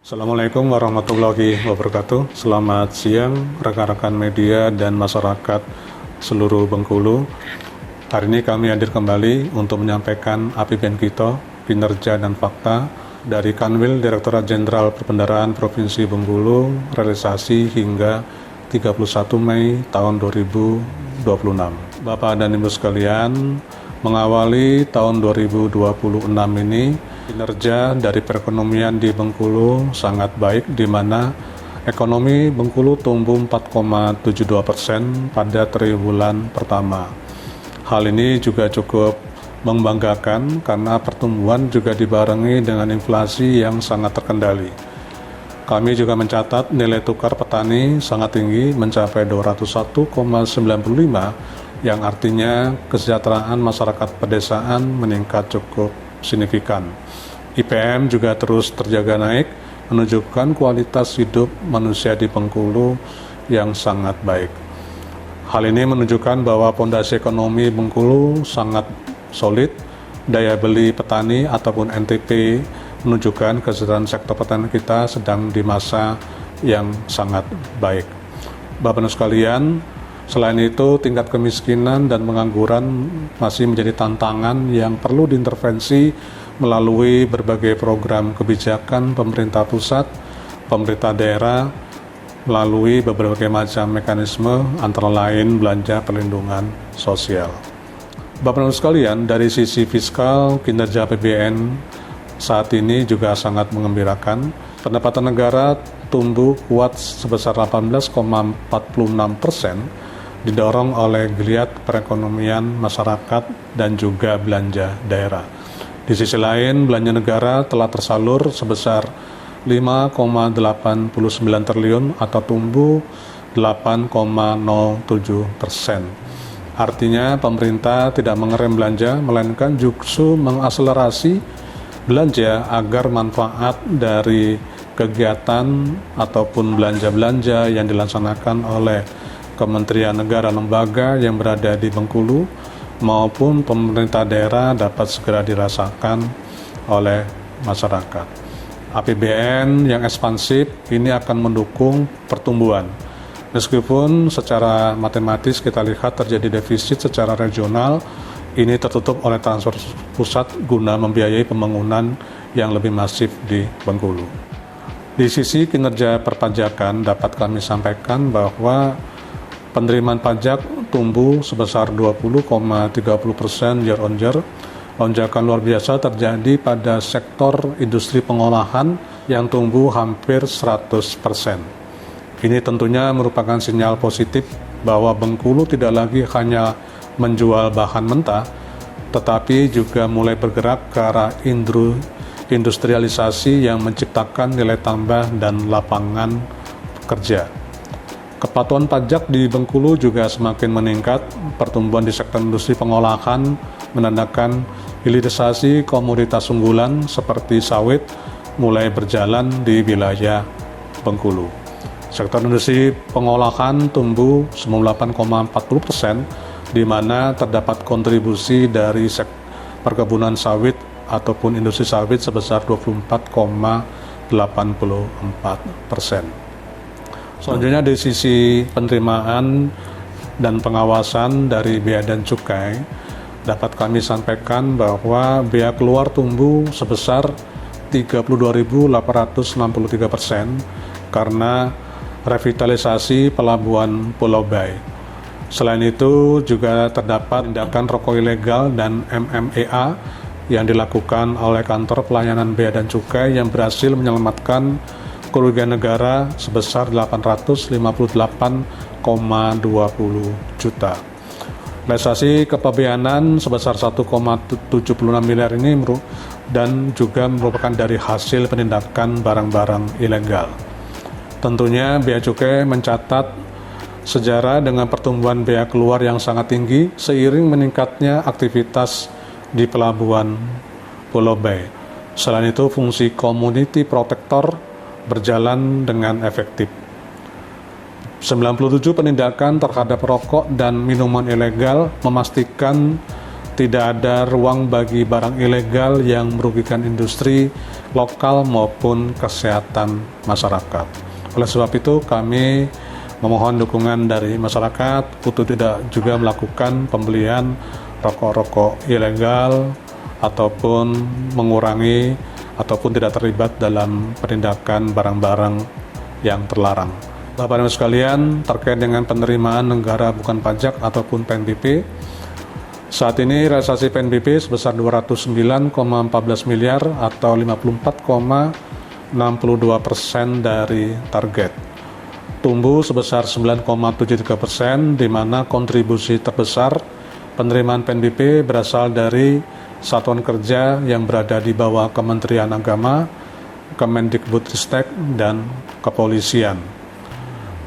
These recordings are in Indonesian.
Assalamualaikum warahmatullahi wabarakatuh. Selamat siang rekan-rekan media dan masyarakat seluruh Bengkulu. Hari ini kami hadir kembali untuk menyampaikan APBN kita, kinerja dan fakta dari Kanwil Direktorat Jenderal Perbendaharaan Provinsi Bengkulu, realisasi hingga 31 Mei tahun 2026. Bapak dan Ibu sekalian, mengawali tahun 2026 ini, kinerja dari perekonomian di Bengkulu sangat baik, di mana ekonomi Bengkulu tumbuh 4,72% pada triwulan pertama. Hal ini juga cukup membanggakan karena pertumbuhan juga dibarengi dengan inflasi yang sangat terkendali. Kami juga mencatat nilai tukar petani sangat tinggi, mencapai 201,95, yang artinya kesejahteraan masyarakat pedesaan meningkat cukup signifikan. IPM juga terus terjaga naik, menunjukkan kualitas hidup manusia di Bengkulu yang sangat baik. Hal ini menunjukkan bahwa fondasi ekonomi Bengkulu sangat solid. Daya beli petani ataupun NTP menunjukkan kesejahteraan sektor petani kita sedang di masa yang sangat baik. Bapak-Ibu sekalian, selain itu, tingkat kemiskinan dan pengangguran masih menjadi tantangan yang perlu diintervensi melalui berbagai program kebijakan pemerintah pusat, pemerintah daerah, melalui berbagai macam mekanisme, antara lain belanja perlindungan sosial. Bapak-Ibu sekalian, dari sisi fiskal, kinerja APBN saat ini juga sangat mengembirakan. Pendapatan negara tumbuh kuat sebesar 18,46%, didorong oleh geliat perekonomian masyarakat dan juga belanja daerah. Di sisi lain, belanja negara telah tersalur sebesar 5,89 triliun atau tumbuh 8,07%. Artinya pemerintah tidak mengerem belanja, melainkan justru mengakselerasi belanja agar manfaat dari kegiatan ataupun belanja-belanja yang dilaksanakan oleh kementerian negara lembaga yang berada di Bengkulu maupun pemerintah daerah dapat segera dirasakan oleh masyarakat. APBN yang ekspansif ini akan mendukung pertumbuhan. Meskipun secara matematis kita lihat terjadi defisit secara regional, ini tertutup oleh transfer pusat guna membiayai pembangunan yang lebih masif di Bengkulu. Di sisi kinerja perpajakan dapat kami sampaikan bahwa penerimaan pajak tumbuh sebesar 20,30% year on year. Lonjakan luar biasa terjadi pada sektor industri pengolahan yang tumbuh hampir 100%. Ini tentunya merupakan sinyal positif bahwa Bengkulu tidak lagi hanya menjual bahan mentah, tetapi juga mulai bergerak ke arah industrialisasi yang menciptakan nilai tambah dan lapangan kerja. Kepatuhan pajak di Bengkulu juga semakin meningkat. Pertumbuhan di sektor industri pengolahan menandakan hilirisasi komoditas unggulan seperti sawit mulai berjalan di wilayah Bengkulu. Sektor industri pengolahan tumbuh 98,40%, di mana terdapat kontribusi dari perkebunan sawit ataupun industri sawit sebesar 24,84%. Selanjutnya dari sisi penerimaan dan pengawasan dari bea dan cukai, dapat kami sampaikan bahwa bea keluar tumbuh sebesar 32.863% karena revitalisasi Pelabuhan Pulau Bae. Selain itu juga terdapat tindakan rokok ilegal dan MMEA yang dilakukan oleh Kantor Pelayanan Bea dan Cukai yang berhasil menyelamatkan kerugian negara sebesar 858,20 juta. Realisasi kepabeanan sebesar 1,76 miliar ini dan juga merupakan dari hasil penindakan barang-barang ilegal. Tentunya Bea Cukai mencatat sejarah dengan pertumbuhan bea keluar yang sangat tinggi seiring meningkatnya aktivitas di Pelabuhan Pulau Bae. Selain itu, fungsi community protector berjalan dengan efektif. 97 penindakan terhadap rokok dan minuman ilegal memastikan tidak ada ruang bagi barang ilegal yang merugikan industri lokal maupun kesehatan masyarakat. Oleh sebab itu, kami memohon dukungan dari masyarakat untuk tidak juga melakukan pembelian rokok-rokok ilegal ataupun mengurangi ataupun tidak terlibat dalam penindakan barang-barang yang terlarang. Bapak dan Ibu sekalian, terkait dengan penerimaan negara bukan pajak ataupun PNBP, saat ini realisasi PNBP sebesar 209,14 miliar atau 54,62% dari target. Tumbuh sebesar 9,73%, di mana kontribusi terbesar penerimaan PNBP berasal dari satuan kerja yang berada di bawah Kementerian Agama, Kemendikbudristek, dan Kepolisian.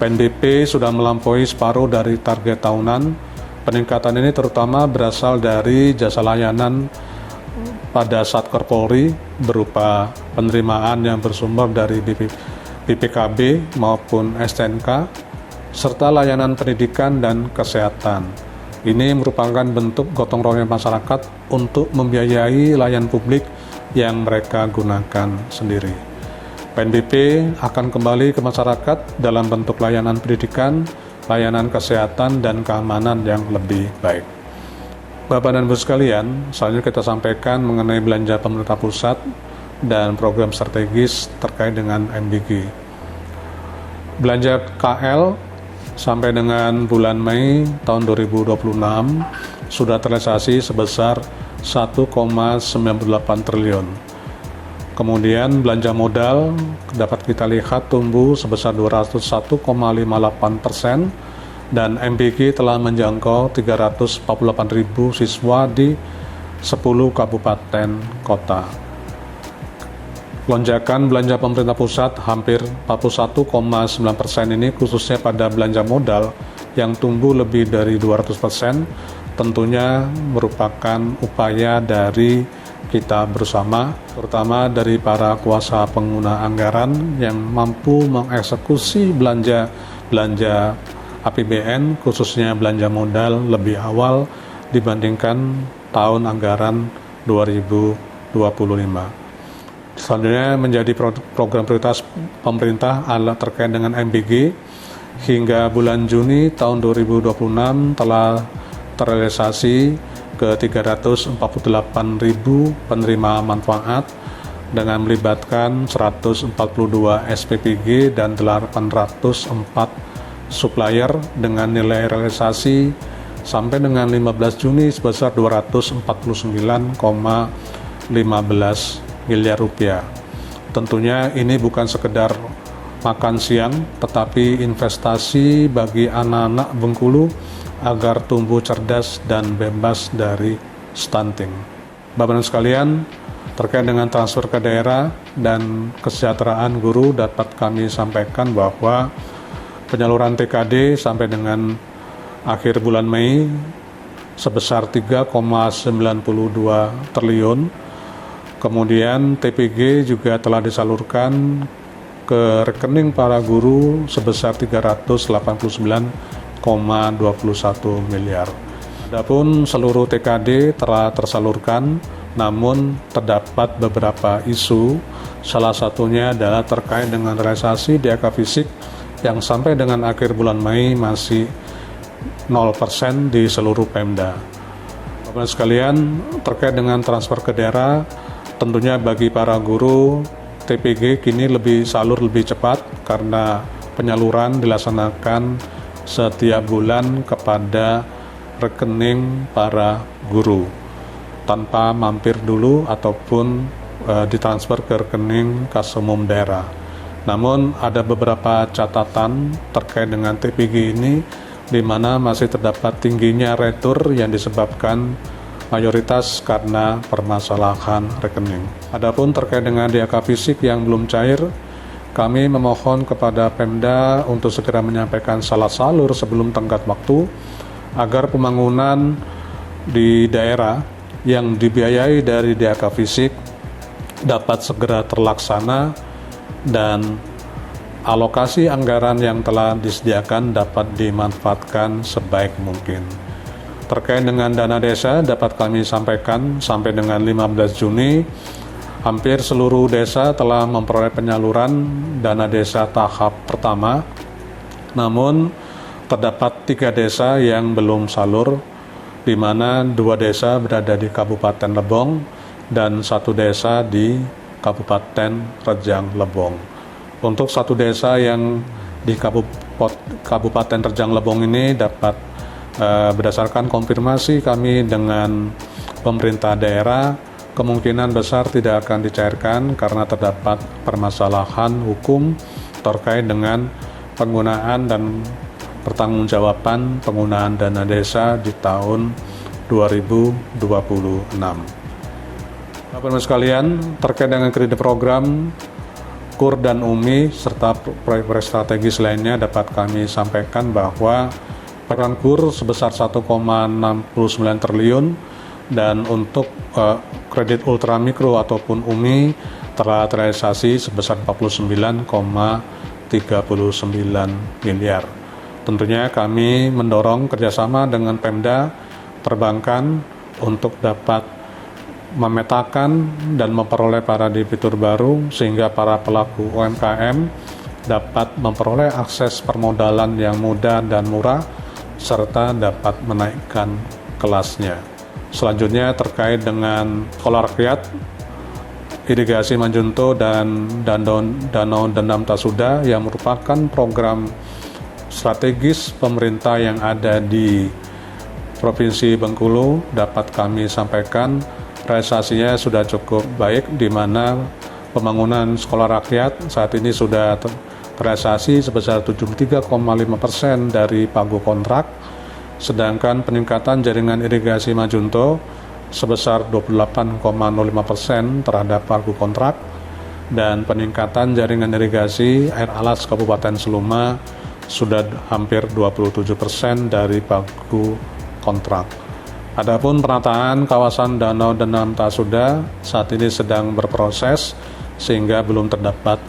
PNBP sudah melampaui separuh dari target tahunan. Peningkatan ini terutama berasal dari jasa layanan pada Satker Polri berupa penerimaan yang bersumber dari BPKB maupun STNK, serta layanan pendidikan dan kesehatan. Ini merupakan bentuk gotong royong masyarakat untuk membiayai layanan publik yang mereka gunakan sendiri. PNBP akan kembali ke masyarakat dalam bentuk layanan pendidikan, layanan kesehatan, dan keamanan yang lebih baik. Bapak dan Ibu sekalian, selanjutnya kita sampaikan mengenai belanja pemerintah pusat dan program strategis terkait dengan MBG. Belanja KL sampai dengan bulan Mei tahun 2026 sudah terrealisasi sebesar 1,98 triliun. Kemudian belanja modal dapat kita lihat tumbuh sebesar 201,58%, dan MBG telah menjangkau 348.000 siswa di 10 kabupaten kota. Lonjakan belanja pemerintah pusat hampir 41,9% ini khususnya pada belanja modal yang tumbuh lebih dari 200%, tentunya merupakan upaya dari kita bersama, terutama dari para kuasa pengguna anggaran yang mampu mengeksekusi belanja APBN, khususnya belanja modal lebih awal dibandingkan tahun anggaran 2025. Selanjutnya menjadi program prioritas pemerintah adalah terkait dengan MBG. Hingga bulan Juni tahun 2026 telah terrealisasi ke 348.000 penerima manfaat dengan melibatkan 142 SPPG dan 804 supplier dengan nilai realisasi sampai dengan 15 Juni sebesar 249,15 miliar rupiah. Tentunya ini bukan sekedar makan siang, tetapi investasi bagi anak-anak Bengkulu agar tumbuh cerdas dan bebas dari stunting. Bapak dan sekalian, terkait dengan transfer ke daerah dan kesejahteraan guru dapat kami sampaikan bahwa penyaluran TKD sampai dengan akhir bulan Mei sebesar 3,92 triliun. Kemudian TPG juga telah disalurkan ke rekening para guru sebesar 389,21 miliar. Adapun seluruh TKD telah tersalurkan, namun terdapat beberapa isu, salah satunya adalah terkait dengan realisasi DAK fisik yang sampai dengan akhir bulan Mei masih 0% di seluruh Pemda. Bapak sekalian, terkait dengan transfer ke daerah, tentunya bagi para guru, TPG kini salur lebih cepat karena penyaluran dilaksanakan setiap bulan kepada rekening para guru tanpa mampir dulu ataupun ditransfer ke rekening kas umum daerah. Namun ada beberapa catatan terkait dengan TPG ini di mana masih terdapat tingginya retur yang disebabkan mayoritas karena permasalahan rekening. Adapun terkait dengan DAK fisik yang belum cair, kami memohon kepada Pemda untuk segera menyampaikan salat salur sebelum tenggat waktu agar pembangunan di daerah yang dibiayai dari DAK fisik dapat segera terlaksana dan alokasi anggaran yang telah disediakan dapat dimanfaatkan sebaik mungkin. Terkait dengan dana desa dapat kami sampaikan sampai dengan 15 Juni hampir seluruh desa telah memperoleh penyaluran dana desa tahap pertama. Namun terdapat 3 desa yang belum salur, di mana 2 desa berada di Kabupaten Lebong dan 1 desa di Kabupaten Rejang Lebong. Untuk 1 desa yang di Kabupaten Rejang Lebong ini dapat berdasarkan konfirmasi kami dengan pemerintah daerah, kemungkinan besar tidak akan dicairkan karena terdapat permasalahan hukum terkait dengan penggunaan dan pertanggungjawaban penggunaan dana desa di tahun 2026. Bapak-Ibu sekalian, terkait dengan kredit program KUR dan UMI serta proyek-proyek strategis lainnya dapat kami sampaikan bahwa peran KUR sebesar 1,69 triliun dan untuk kredit ultramikro ataupun UMI telah terrealisasi sebesar 49,39 miliar. Tentunya kami mendorong kerjasama dengan Pemda perbankan untuk dapat memetakan dan memperoleh para debitur baru sehingga para pelaku UMKM dapat memperoleh akses permodalan yang mudah dan murah serta dapat menaikkan kelasnya. Selanjutnya terkait dengan sekolah rakyat, irigasi Manjunto dan Danau Dendam Tasuda yang merupakan program strategis pemerintah yang ada di Provinsi Bengkulu dapat kami sampaikan realisasinya sudah cukup baik, di mana pembangunan sekolah rakyat saat ini sudah terrealisasi sebesar 73,5% dari pagu kontrak, sedangkan peningkatan jaringan irigasi Manjunto sebesar 28,05% terhadap pagu kontrak, dan peningkatan jaringan irigasi air alas Kabupaten Seluma sudah hampir 27% dari pagu kontrak. Adapun penataan kawasan Danau Dendam Tasuda saat ini sedang berproses sehingga belum terdapat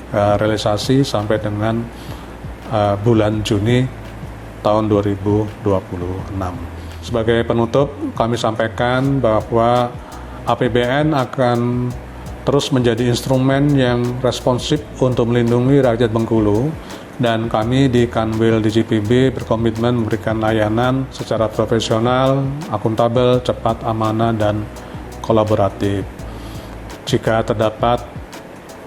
realisasi sampai dengan bulan Juni tahun 2026. Sebagai penutup, kami sampaikan bahwa APBN akan terus menjadi instrumen yang responsif untuk melindungi rakyat Bengkulu, dan kami di Kanwil DJPB berkomitmen memberikan layanan secara profesional, akuntabel, cepat, amanah, dan kolaboratif. Jika terdapat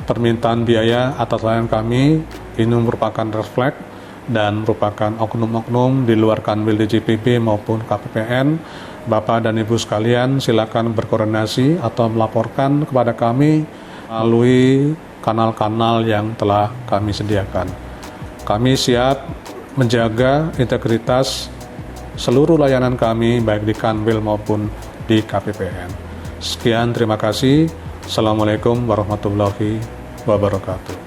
permintaan biaya atas layanan kami, ini merupakan refleks dan merupakan oknum-oknum di luar Kanwil DJPB maupun KPPN. Bapak dan Ibu sekalian, silakan berkoordinasi atau melaporkan kepada kami melalui kanal-kanal yang telah kami sediakan. Kami siap menjaga integritas seluruh layanan kami baik di Kanwil maupun di KPPN. Sekian, terima kasih. Assalamualaikum warahmatullahi wabarakatuh.